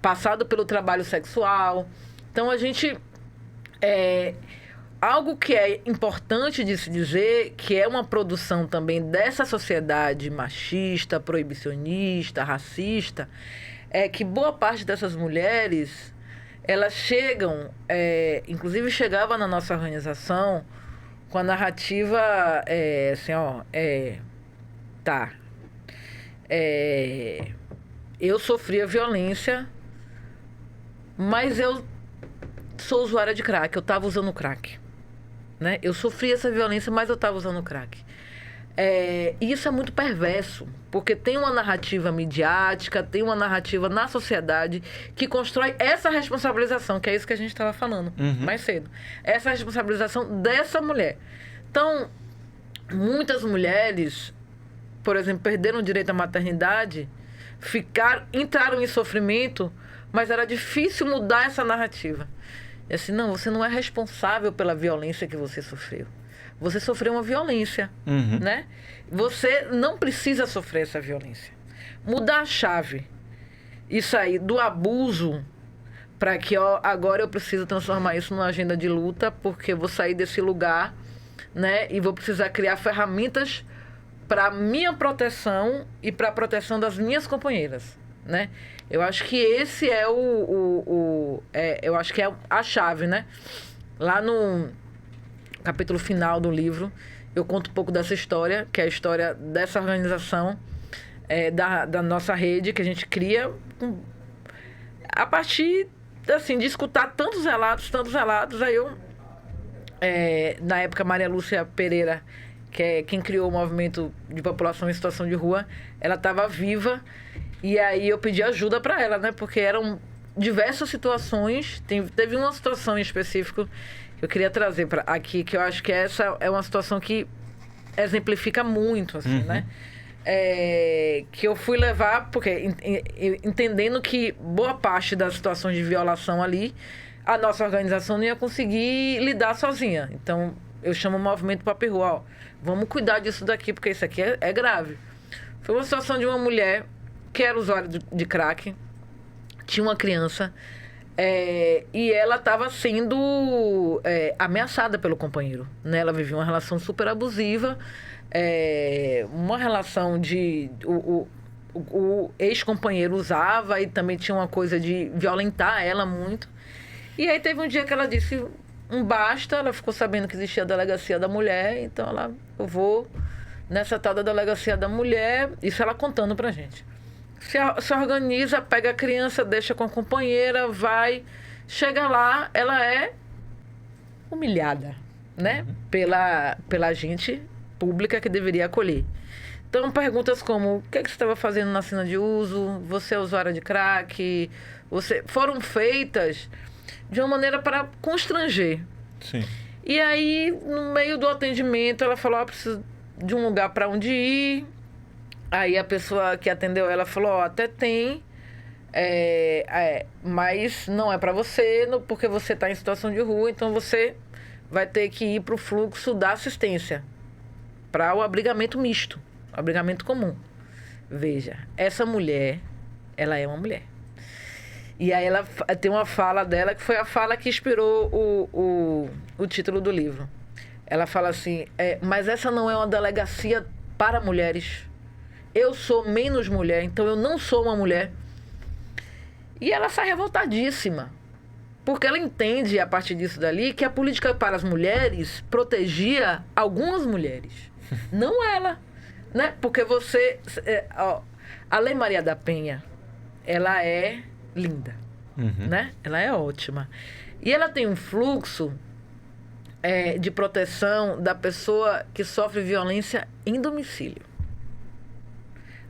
passado pelo trabalho sexual. Então, a gente... algo que é importante de se dizer, que é uma produção também dessa sociedade machista, proibicionista, racista, é que boa parte dessas mulheres, elas chegam, inclusive chegava na nossa organização, com a narrativa, eu sofria violência, mas eu sou usuária de crack, eu estava usando crack. Né? Eu sofri essa violência, mas eu estava usando crack. E isso é muito perverso, porque tem uma narrativa midiática, tem uma narrativa na sociedade que constrói essa responsabilização, que é isso que a gente estava falando mais cedo. Essa responsabilização dessa mulher. Então, muitas mulheres, por exemplo, perderam o direito à maternidade, entraram em sofrimento, mas era difícil mudar essa narrativa. E assim, não, você não é responsável pela violência que você sofreu. Você sofreu uma violência, né? Você não precisa sofrer essa violência. Mudar a chave e sair do abuso para que agora eu preciso transformar isso numa agenda de luta, porque eu vou sair desse lugar, né? E vou precisar criar ferramentas para minha proteção e para a proteção das minhas companheiras, né? Eu acho que esse é eu acho que é a chave, né? Lá no capítulo final do livro, eu conto um pouco dessa história, que é a história dessa organização, da nossa rede, que a gente cria a partir, assim, de escutar tantos relatos. Aí eu, na época, Maria Lúcia Pereira, que é quem criou o movimento de população em situação de rua, ela estava viva, e aí eu pedi ajuda para ela, né? Porque eram diversas situações, teve uma situação em específico que eu queria trazer aqui, que eu acho que essa é uma situação que exemplifica muito, assim, né? Que eu fui levar, porque entendendo que boa parte das situações de violação ali, a nossa organização não ia conseguir lidar sozinha. Então, eu chamo o movimento Papo e Rua, vamos cuidar disso daqui, porque isso aqui é grave. Foi uma situação de uma mulher que era usuária de crack, tinha uma criança, e ela estava sendo ameaçada pelo companheiro, né? Ela vivia uma relação super abusiva, uma relação de... O ex-companheiro usava e também tinha uma coisa de violentar ela muito. E aí teve um dia que ela disse um basta, ela ficou sabendo que existia a delegacia da mulher, então eu vou nessa tal da delegacia da mulher, isso ela contando pra gente. Se organiza, pega a criança, deixa com a companheira, vai, chega lá, ela é humilhada, né? Pela agente pública que deveria acolher. Então, perguntas como: o que você estava fazendo na cena de uso? Você é usuária de crack? Foram feitas de uma maneira para constranger. Sim. E aí, no meio do atendimento, ela falou: preciso de um lugar para onde ir. Aí a pessoa que atendeu ela falou: até tem, mas não é para você, porque você está em situação de rua, então você vai ter que ir para o fluxo da assistência, para o abrigamento misto, abrigamento comum. Veja, essa mulher, ela é uma mulher. E aí ela tem uma fala dela, que foi a fala que inspirou o título do livro. Ela fala assim: mas essa não é uma delegacia para mulheres. Eu sou menos mulher, então eu não sou uma mulher. E ela sai revoltadíssima, porque ela entende, a partir disso dali, que a política para as mulheres protegia algumas mulheres, não ela, né? Porque a Lei Maria da Penha, ela é linda, né? Ela é ótima. E ela tem um fluxo de proteção da pessoa que sofre violência em domicílio.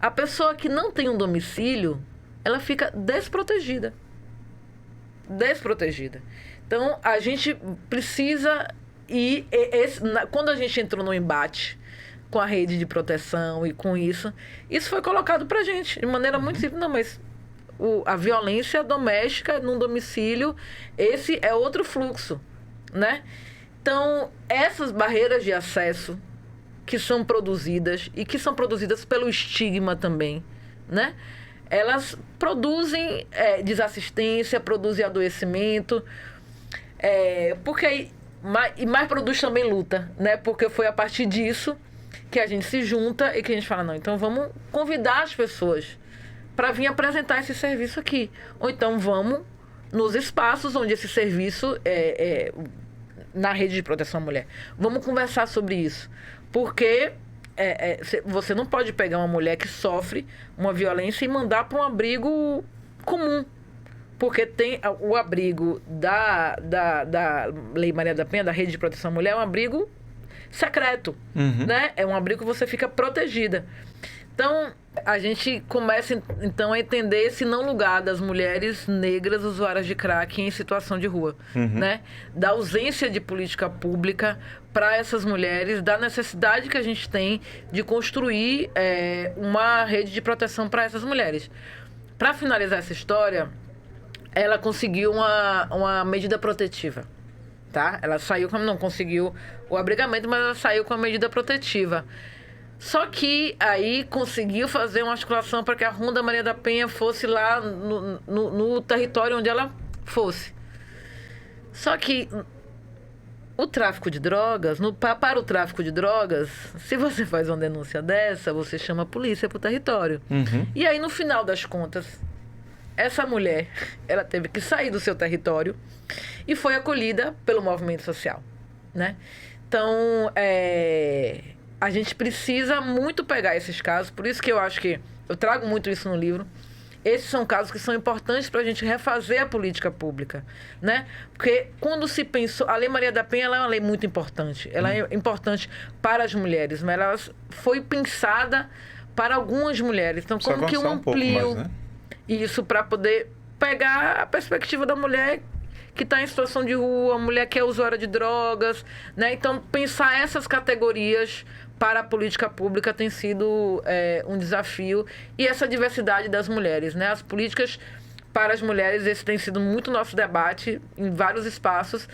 A pessoa que não tem um domicílio, ela fica desprotegida. Desprotegida. Então, a gente precisa ir... quando a gente entrou no embate com a rede de proteção e com isso foi colocado pra gente de maneira muito simples. Não, mas a violência doméstica num domicílio, esse é outro fluxo, né? Então, essas barreiras de acesso que são produzidas, e que são produzidas pelo estigma também, né? Elas produzem desassistência, produzem adoecimento, mas produz também luta, né? Porque foi a partir disso que a gente se junta e que a gente fala: não, então vamos convidar as pessoas para vir apresentar esse serviço aqui. Ou então vamos nos espaços onde esse serviço na rede de proteção à mulher. Vamos conversar sobre isso. Porque você não pode pegar uma mulher que sofre uma violência e mandar para um abrigo comum. Porque tem o abrigo da Lei Maria da Penha, da Rede de Proteção à Mulher, é um abrigo secreto, né? É um abrigo que você fica protegida. Então, a gente começa, então, a entender esse não lugar das mulheres negras usuárias de crack em situação de rua, né? Da ausência de política pública para essas mulheres, da necessidade que a gente tem de construir uma rede de proteção para essas mulheres. Para finalizar essa história, ela conseguiu uma medida protetiva, tá? Ela saiu, não conseguiu o abrigamento, mas ela saiu com a medida protetiva. Só que aí conseguiu fazer uma articulação para que a Ronda Maria da Penha fosse lá no território onde ela fosse. Só que o tráfico de drogas, para o tráfico de drogas, se você faz uma denúncia dessa, você chama a polícia para o território. E aí, no final das contas, essa mulher, ela teve que sair do seu território e foi acolhida pelo movimento social, né? Então, a gente precisa muito pegar esses casos, por isso que eu acho que eu trago muito isso no livro. Esses são casos que são importantes para a gente refazer a política pública, né? Porque quando se pensou... A Lei Maria da Penha, ela é uma lei muito importante. Ela é importante para as mulheres, mas ela foi pensada para algumas mulheres. Então, como que eu amplio isso para poder pegar a perspectiva da mulher que está em situação de rua, a mulher que é usuária de drogas, né? Então, pensar essas categorias para a política pública tem sido um desafio. E essa diversidade das mulheres, né? As políticas para as mulheres, esse tem sido muito nosso debate em vários espaços,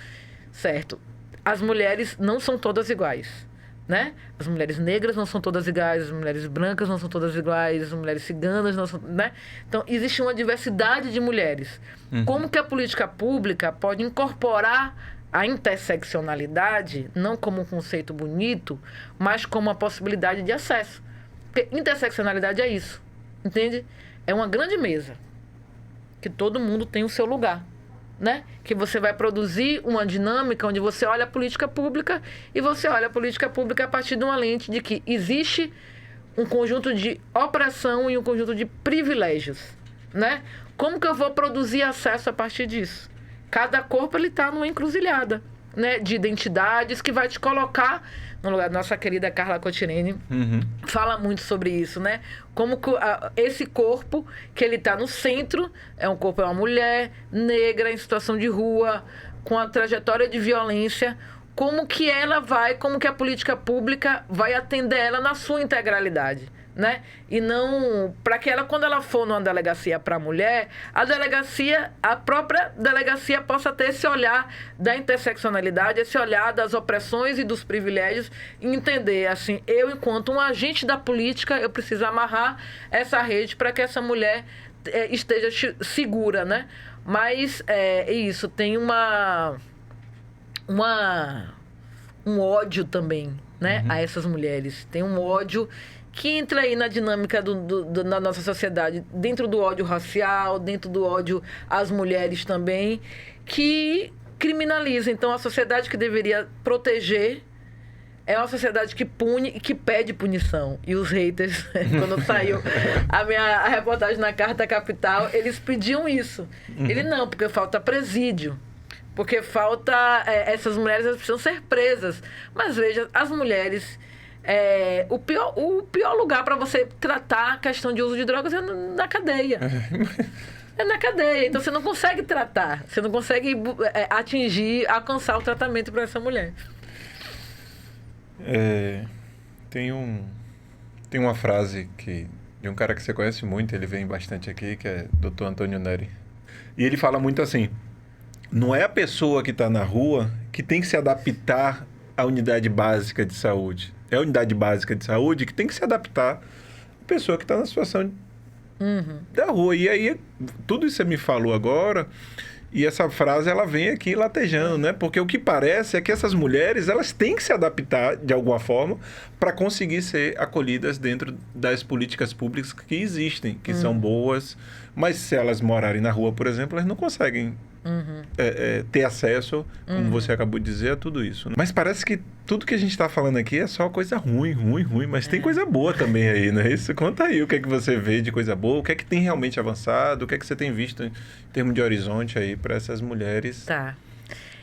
certo? As mulheres não são todas iguais, né? As mulheres negras não são todas iguais, as mulheres brancas não são todas iguais, as mulheres ciganas não são, né? Então, existe uma diversidade de mulheres. Como que a política pública pode incorporar a interseccionalidade, não como um conceito bonito, mas como uma possibilidade de acesso? Porque interseccionalidade é isso, entende? É uma grande mesa, que todo mundo tem o seu lugar, né? Que você vai produzir uma dinâmica onde você olha a política pública e você olha a política pública a partir de uma lente de que existe um conjunto de opressão e um conjunto de privilégios, né? Como que eu vou produzir acesso a partir disso? Cada corpo está numa encruzilhada, né, de identidades que vai te colocar no lugar. Nossa querida Carla Cotirene fala muito sobre isso, né? Como que esse corpo que ele está no centro é uma mulher negra em situação de rua, com a trajetória de violência. Como que a política pública vai atender ela na sua integralidade, né? E não para que ela, quando ela for numa delegacia para mulher, a própria delegacia possa ter esse olhar da interseccionalidade, esse olhar das opressões e dos privilégios, e entender assim, eu enquanto um agente da política, eu preciso amarrar essa rede para que essa mulher esteja segura, né? Mas isso tem um ódio também, né, a essas mulheres. Tem um ódio que entra aí na dinâmica da nossa sociedade, dentro do ódio racial, dentro do ódio às mulheres também, que criminaliza. Então, a sociedade que deveria proteger é uma sociedade que pune e que pede punição. E os haters, quando saiu a reportagem na Carta Capital, eles pediam isso. Ele não, porque falta presídio. Porque falta... essas mulheres elas precisam ser presas. Mas veja, as mulheres... o pior lugar para você tratar a questão de uso de drogas é na cadeia. É na cadeia. Então, você não consegue tratar. Você não consegue alcançar o tratamento para essa mulher. Tem uma frase de um cara que você conhece muito, ele vem bastante aqui, que é Dr. Antônio Neri. E ele fala muito assim... Não é a pessoa que está na rua que tem que se adaptar à unidade básica de saúde. É a unidade básica de saúde que tem que se adaptar à pessoa que está na situação da rua. E aí, tudo isso que você me falou agora, e essa frase, ela vem aqui latejando, né? Porque o que parece é que essas mulheres, elas têm que se adaptar, de alguma forma, para conseguir ser acolhidas dentro das políticas públicas que existem, que são boas. Mas se elas morarem na rua, por exemplo, elas não conseguem ter acesso, como você acabou de dizer, a tudo isso. Mas parece que tudo que a gente está falando aqui é só coisa ruim, mas tem coisa boa também aí, não é isso? Conta aí o que é que você vê de coisa boa, o que é que tem realmente avançado, o que é que você tem visto em termos de horizonte aí para essas mulheres. Tá.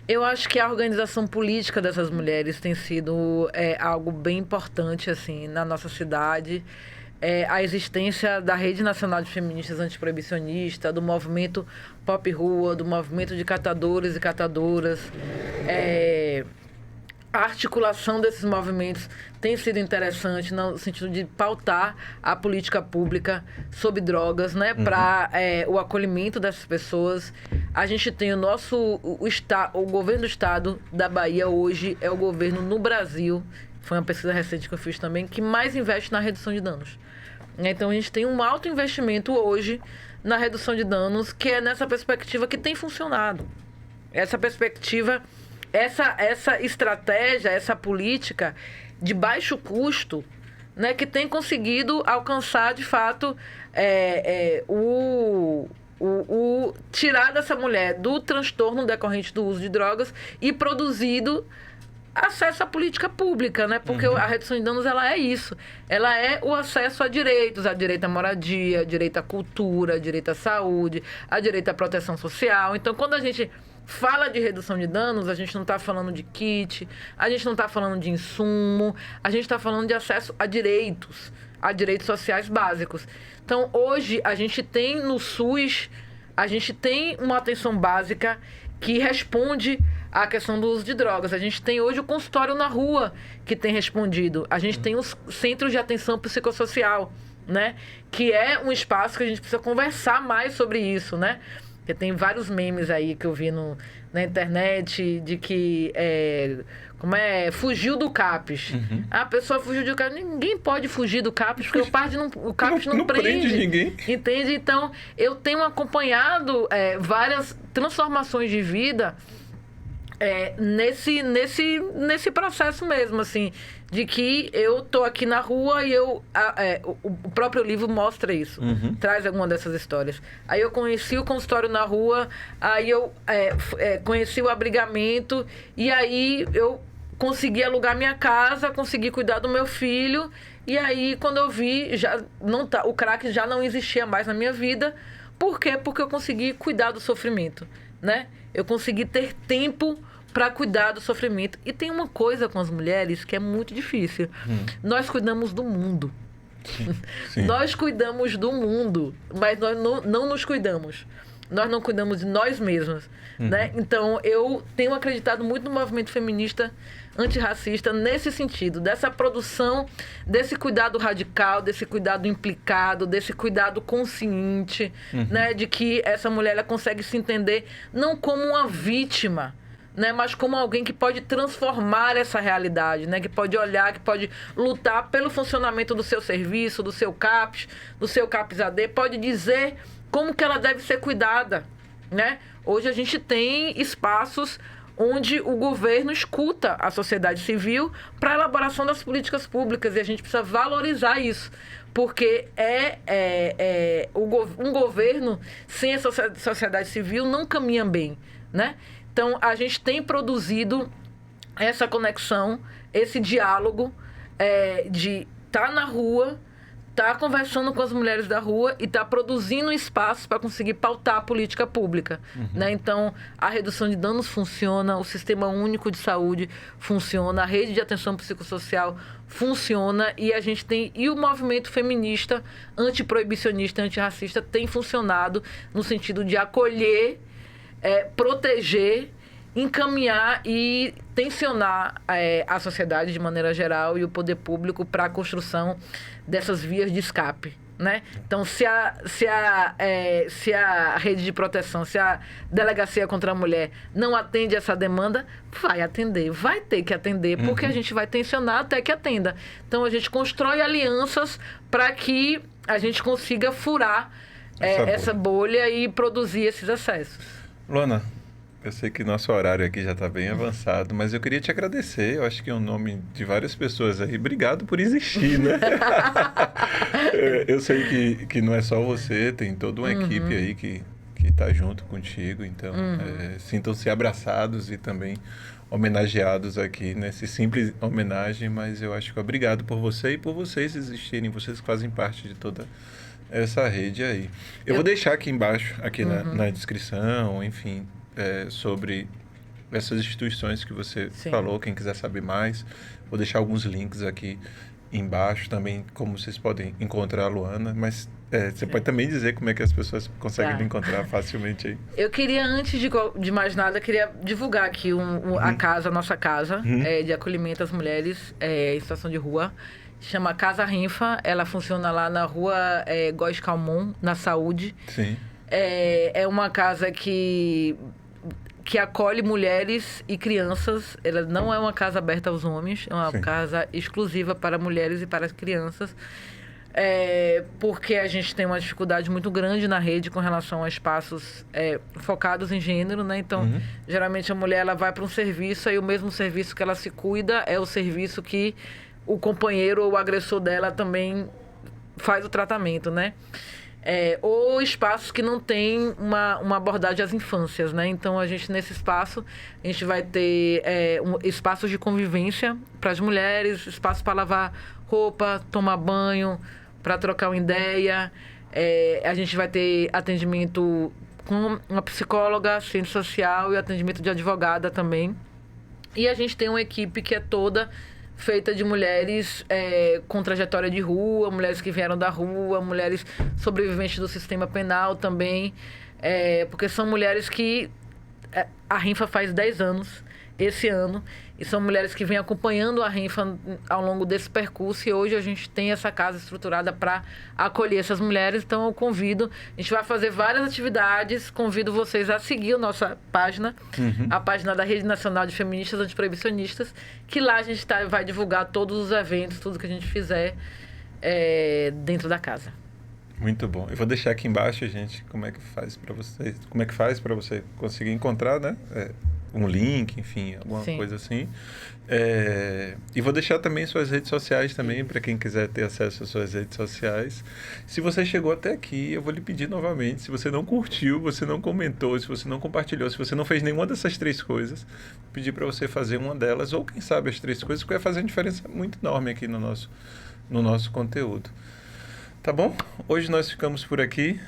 Eu acho que a organização política dessas mulheres tem sido algo bem importante assim na nossa cidade. a existência da Rede Nacional de Feministas Antiproibicionistas, do movimento Pop Rua, do movimento de catadores e catadoras. A articulação desses movimentos tem sido interessante no sentido de pautar a política pública sobre drogas, né, para o acolhimento dessas pessoas. A gente tem o governo do estado da Bahia hoje é o governo no Brasil, foi uma pesquisa recente que eu fiz também, que mais investe na redução de danos. Então a gente tem um alto investimento hoje na redução de danos, que é nessa perspectiva que tem funcionado. Essa perspectiva, essa estratégia, essa política de baixo custo, né, que tem conseguido alcançar, de fato, tirar dessa mulher do transtorno decorrente do uso de drogas e produzido acesso à política pública, né? Porque a redução de danos, ela é isso. Ela é o acesso a direitos, a direito à moradia, direito à cultura, direito à saúde, a direito à proteção social. Então, quando a gente fala de redução de danos, a gente não está falando de kit, a gente não está falando de insumo, a gente está falando de acesso a direitos sociais básicos. Então, hoje, a gente tem no SUS, a gente tem uma atenção básica que responde à questão do uso de drogas. A gente tem hoje o consultório na rua que tem respondido. A gente tem os centros de atenção psicossocial, né? Que é um espaço que a gente precisa conversar mais sobre isso, né? Porque tem vários memes aí que eu vi na internet de que fugiu do CAPS. A pessoa fugiu do CAPS. Ninguém pode fugir do CAPS, porque o CAPS não prende ninguém. Entende? Então, eu tenho acompanhado várias transformações de vida nesse processo mesmo, assim, de que eu tô aqui na rua e o próprio livro mostra isso, traz alguma dessas histórias. Aí eu conheci o consultório na rua, aí eu conheci o abrigamento, e aí eu consegui alugar minha casa, consegui cuidar do meu filho, e aí quando eu vi, o crack já não existia mais na minha vida. Por quê? Porque eu consegui cuidar do sofrimento, né? Eu consegui ter tempo para cuidar do sofrimento. E tem uma coisa com as mulheres que é muito difícil. Nós cuidamos do mundo. Sim. Nós cuidamos do mundo, mas nós não nos cuidamos. Nós não cuidamos de nós mesmas, né? Então, eu tenho acreditado muito no movimento feminista antirracista nesse sentido, dessa produção, desse cuidado radical, desse cuidado implicado, desse cuidado consciente, né? De que essa mulher ela consegue se entender não como uma vítima, né, mas como alguém que pode transformar essa realidade, né, que pode olhar, que pode lutar pelo funcionamento do seu serviço, do seu CAPS, do seu CAPS-AD, pode dizer como que ela deve ser cuidada, né? Hoje a gente tem espaços onde o governo escuta a sociedade civil para a elaboração das políticas públicas, e a gente precisa valorizar isso, porque um governo sem a sociedade civil não caminha bem, né? Então, a gente tem produzido essa conexão, esse diálogo de estar na rua, estar conversando com as mulheres da rua e estar produzindo espaços para conseguir pautar a política pública, né? Então, a redução de danos funciona, o Sistema Único de Saúde funciona, a rede de atenção psicossocial funciona, e a gente tem... E o movimento feminista, antiproibicionista, antirracista tem funcionado no sentido de acolher, proteger, encaminhar e tensionar a sociedade de maneira geral e o poder público para a construção dessas vias de escape, né? Então, se a rede de proteção, se a delegacia contra a mulher não atende essa demanda, vai atender, vai ter que atender, porque a gente vai tensionar até que atenda. Então, a gente constrói alianças para que a gente consiga furar essa bolha e produzir esses acessos. Luana, eu sei que nosso horário aqui já está bem avançado, mas eu queria te agradecer. Eu acho que em nome de várias pessoas aí, obrigado por existir, né? Eu sei que não é só você, tem toda uma equipe aí que está junto contigo. Então, sintam-se abraçados e também homenageados aqui nessa simples homenagem, mas eu acho que obrigado por você e por vocês existirem, vocês que fazem parte de toda essa rede aí. Eu vou deixar aqui embaixo, aqui na descrição, enfim, sobre essas instituições que você falou, quem quiser saber mais. Vou deixar alguns links aqui embaixo também como vocês podem encontrar a Luana, mas você pode também dizer como é que as pessoas conseguem Tá. encontrar facilmente aí. Eu queria, antes de mais nada, queria divulgar aqui a casa, a nossa casa de acolhimento às mulheres em situação de rua. Chama Casa Rinfa. Ela funciona lá na rua Góes Calmon, na Saúde. Sim. É uma casa que acolhe mulheres e crianças. Ela não é uma casa aberta aos homens, é uma Sim. casa exclusiva para mulheres e para as crianças. Porque a gente tem uma dificuldade muito grande na rede com relação a espaços focados em gênero, né? Então, geralmente a mulher ela vai para um serviço, aí o mesmo serviço que ela se cuida é o serviço que o companheiro ou o agressor dela também faz o tratamento, né? Ou espaços que não tem uma abordagem às infâncias, né? Então, a gente, nesse espaço, a gente vai ter espaços de convivência para as mulheres, espaços para lavar roupa, tomar banho, para trocar uma ideia. A gente vai ter atendimento com uma psicóloga, assistente social e atendimento de advogada também. E a gente tem uma equipe que é toda feita de mulheres com trajetória de rua, mulheres que vieram da rua, mulheres sobreviventes do sistema penal também, porque são mulheres que a Rinfa faz 10 anos esse ano, e são mulheres que vêm acompanhando a Rinfa ao longo desse percurso, e hoje a gente tem essa casa estruturada para acolher essas mulheres. Então eu convido, a gente vai fazer várias atividades, convido vocês a seguir a nossa página, a página da Rede Nacional de Feministas Antiproibicionistas, que lá a gente vai divulgar todos os eventos, tudo que a gente fizer dentro da casa. Muito bom. Eu vou deixar aqui embaixo, gente, como é que faz para você conseguir encontrar, né? Um link, enfim, alguma Sim. coisa assim. E vou deixar também suas redes sociais também, para quem quiser ter acesso às suas redes sociais. Se você chegou até aqui, eu vou lhe pedir novamente, se você não curtiu, você não comentou, se você não compartilhou, se você não fez nenhuma dessas 3 coisas, vou pedir para você fazer uma delas, ou quem sabe as 3 coisas, porque vai fazer uma diferença muito enorme aqui no nosso conteúdo. Tá bom? Hoje nós ficamos por aqui.